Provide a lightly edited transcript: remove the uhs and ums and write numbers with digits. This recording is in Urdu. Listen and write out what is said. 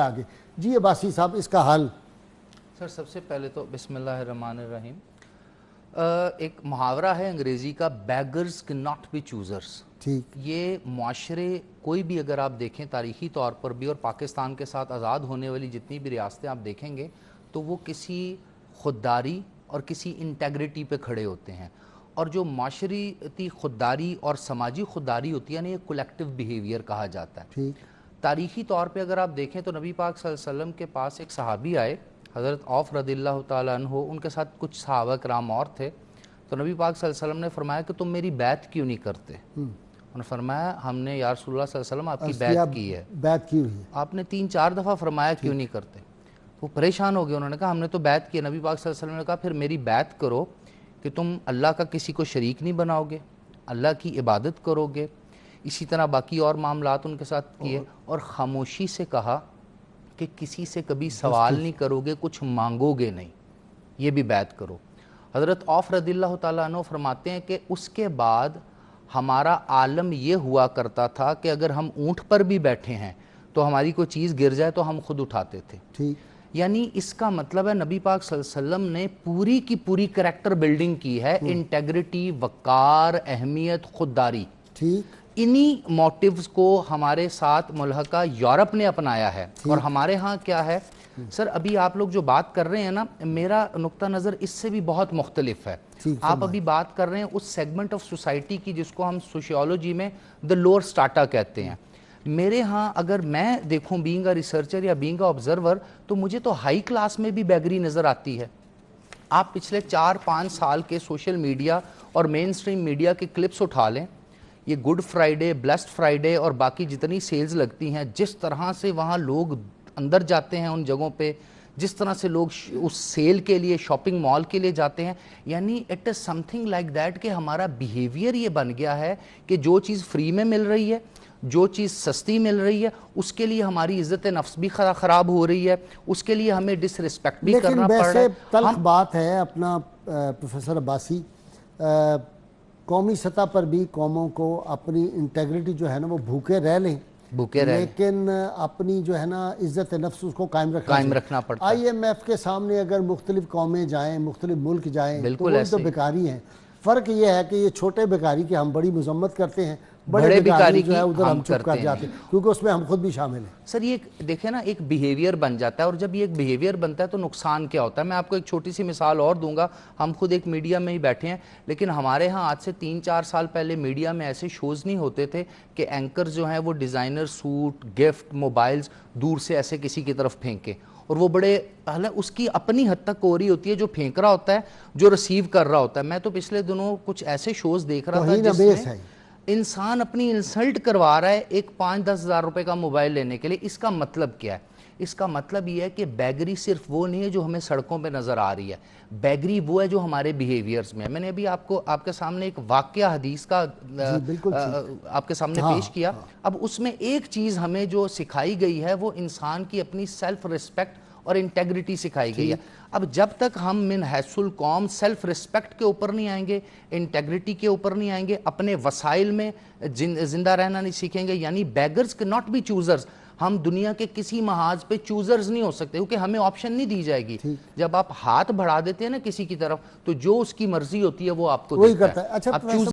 آگے جی عباسی صاحب اس کا حل؟ سر سب سے پہلے تو بسم اللہ الرحمن الرحیم، ایک محاورہ ہے انگریزی کا، beggars can not be choosers. ٹھیک، یہ معاشرے کوئی بھی اگر آپ دیکھیں تاریخی طور پر بھی، اور پاکستان کے ساتھ آزاد ہونے والی جتنی بھی ریاستیں آپ دیکھیں گے تو وہ کسی خودداری اور کسی انٹیگریٹی پہ کھڑے ہوتے ہیں، اور جو معاشرتی خودداری اور سماجی خودداری ہوتی ہے نا، یہ کولیکٹیو بیہیویئر کہا جاتا ہے۔ ٹھیک، تاریخی طور پہ اگر آپ دیکھیں تو نبی پاک صلی اللہ علیہ وسلم کے پاس ایک صحابی آئے، حضرت عوف رضی اللہ تعالیٰ عنہ، ان کے ساتھ کچھ صحابہ کرام اور تھے، تو نبی پاک صلی اللہ علیہ وسلم نے فرمایا کہ تم میری بیعت کیوں نہیں کرتے؟ انہوں نے فرمایا ہم نے یا رسول اللہ صلی اللہ علیہ وسلم آپ کی بیعت کی ہے۔ بیعت کی ہوئی ہے۔ آپ نے 3-4 دفعہ فرمایا کیوں نہیں کرتے؟ وہ پریشان ہو گئے، انہوں نے کہا ہم نے تو بیعت کی ہے۔ نبی پاک صلی اللہ علیہ وسلم نے کہا پھر میری بیعت کرو کہ تم اللہ کا کسی کو شریک نہیں بناؤ گے، اللہ کی عبادت کرو گے، اسی طرح باقی اور معاملات ان کے ساتھ کیے، اور خاموشی سے کہا کہ کسی سے کبھی سوال نہیں کرو گے، کچھ مانگو گے نہیں، یہ بھی بیعت کرو۔ حضرت عوف رضی اللہ تعالیٰ عنہ فرماتے ہیں کہ اس کے بعد ہمارا عالم یہ ہوا کرتا تھا کہ اگر ہم اونٹ پر بھی بیٹھے ہیں تو ہماری کوئی چیز گر جائے تو ہم خود اٹھاتے تھے۔ ٹھیک، یعنی اس کا مطلب ہے نبی پاک صلی اللہ علیہ وسلم نے پوری کی پوری کریکٹر بلڈنگ کی ہے، انٹیگریٹی، وقار، اہمیت، خودداری۔ ٹھیک، انہی موٹیوز کو ہمارے ساتھ ملحقہ یورپ نے اپنایا ہے، اور ہمارے ہاں کیا ہے؟ سر ابھی آپ لوگ جو بات کر رہے ہیں نا، میرا نقطہ نظر اس سے بھی بہت مختلف ہے۔ آپ ابھی بات کر رہے ہیں اس سیگمنٹ آف سوسائٹی کی جس کو ہم سوشیولوجی میں the lower strata کہتے ہیں۔ میرے ہاں اگر میں دیکھوں بینگ اے ریسرچر یا بینگ اے آبزرور، تو مجھے تو ہائی کلاس میں بھی بیگری نظر آتی ہے۔ آپ پچھلے 4-5 سال کے سوشل میڈیا اور مین سٹریم میڈیا کے کلپس اٹھا لیں، یہ گڈ فرائیڈے، بلیسڈ فرائیڈے اور باقی جتنی سیلز لگتی ہیں، جس طرح سے وہاں لوگ اندر جاتے ہیں ان جگہوں پہ، جس طرح سے لوگ اس سیل کے لیے، شاپنگ مال کے لیے جاتے ہیں، یعنی it is some thing like that کہ ہمارا بیہیویئر یہ بن گیا ہے کہ جو چیز فری میں مل رہی ہے، جو چیز سستی مل رہی ہے، اس کے لیے ہماری عزت نفس بھی خراب ہو رہی ہے، اس کے لیے ہمیں ڈس ریسپیکٹ بھی کرنا پڑ رہا ہے۔ لیکن ویسے تلخ بات ہے اپنا پروفیسر عباسی، قومی سطح پر بھی قوموں کو اپنی انٹیگریٹی جو ہے نا وہ بھوکے رہ لیں، لیکن اپنی جو ہے نا عزت نفس اس کو قائم رکھنا پڑتا ہے۔ IMF کے سامنے اگر مختلف قومیں جائیں، مختلف ملک جائیں تو وہ تو بیکاری ہیں۔ فرق یہ ہے کہ یہ چھوٹے بیکاری کی ہم بڑی مذمت کرتے ہیں، بڑے بیکاری جو ہے ادھر ہم چپ کر جاتے ہیں، کیونکہ اس میں ہم خود بھی شامل ہیں۔ سر یہ دیکھیں نا، ایک بیہیویئر بن جاتا ہے، اور جب یہ ایک بیہیویئر بنتا ہے تو نقصان کیا ہوتا ہے؟ میں آپ کو ایک چھوٹی سی مثال اور دوں گا۔ ہم خود ایک میڈیا میں ہی بیٹھے ہیں، لیکن ہمارے ہاں آج سے 3-4 سال پہلے میڈیا میں ایسے شوز نہیں ہوتے تھے کہ اینکرز جو ہیں وہ ڈیزائنر سوٹ، گفٹ، موبائلز دور سے ایسے کسی کی طرف پھینکے، اور وہ بڑے پہلے اس کی اپنی حد تک ہو رہی ہوتی ہے، جو پھینک رہا ہوتا ہے، جو ریسیو کر رہا ہوتا ہے۔ میں تو پچھلے دنوں کچھ ایسے شوز دیکھ رہا تھا جس میں انسان اپنی انسلٹ کروا رہا ہے ایک 5-10 ہزار روپے کا موبائل لینے کے لیے۔ اس کا مطلب کیا ہے؟ اس کا مطلب یہ ہے کہ بیگری صرف وہ نہیں ہے جو ہمیں سڑکوں پہ نظر آ رہی ہے، بیگری وہ ہے جو ہمارے بیہیویئرز میں ہے۔ میں نے ابھی آپ کے سامنے ایک واقعہ حدیث کا آپ کے سامنے پیش کیا۔ اب اس میں ایک چیز ہمیں جو سکھائی گئی ہے وہ انسان کی اپنی سیلف ریسپیکٹ اور انٹیگریٹی سکھائی گئی ہے۔ اب جب تک ہم من حیث القوم سیلف ریسپیکٹ کے اوپر نہیں آئیں گے، انٹیگریٹی کے اوپر نہیں آئیں گے، اپنے وسائل میں زندہ رہنا نہیں سیکھیں گے، یعنی بیگرز کے ناٹ بی چوزرز، ہم دنیا کے کسی محاذ پہ چوزرز نہیں ہو سکتے، کیونکہ ہمیں آپشن نہیں دی جائے گی۔ جب آپ ہاتھ بڑھا دیتے ہیں نا کسی کی طرف، تو جو اس کی مرضی ہوتی ہے وہ آپ کو دیتا ہے۔